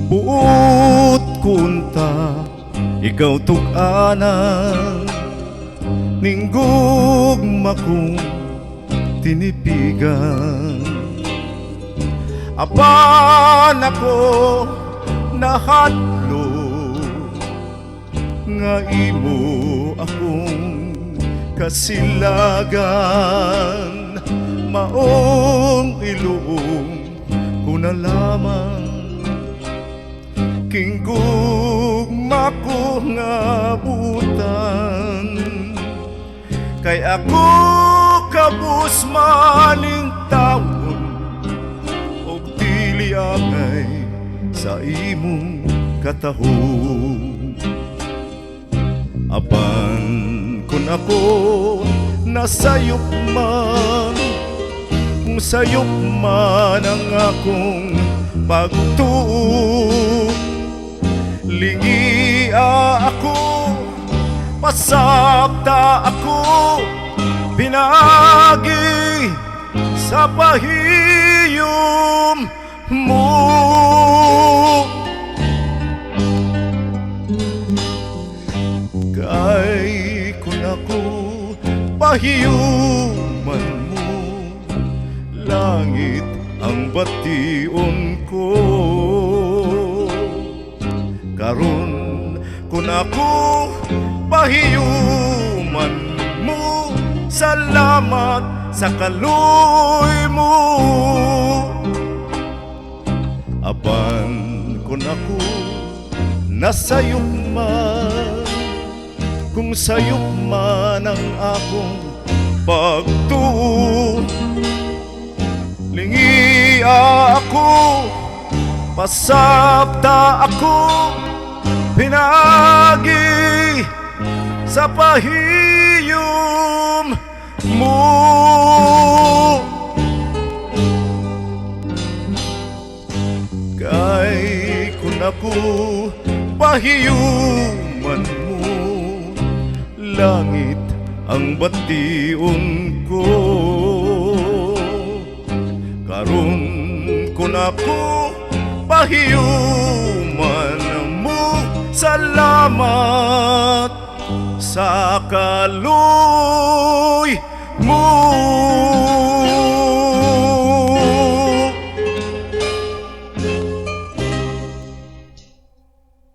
Buot kunta ikaw tug-anan ning gugma kong tinipigan. Apan ako nahadlo nga imo akong kasilagan. Maong iluong ko na lamang king gugma ko nga butan. Kay ako kabus maning taon og dili angay sa imong katahong. Apan kun ako nasayop man, kung sayop man ang akong pagtuo, lingia ako, pasabta ako, pinagi sa pahiyom mo. Kay kung ako pahiyuman mo, langit ang bation ko. Karon kung ako pahiyuman mo, salamat sa kaluy mo. Apan kung ako nasayop man, kung sayop man ang akong pagtuo, lingia ako, pasabta ako, pinagi sa pahiyom mo. Kay kung ako pahiyuman mo, langit ang bation ko. Karon kung ako pahiyuman mo, salamat sa kaluy mo.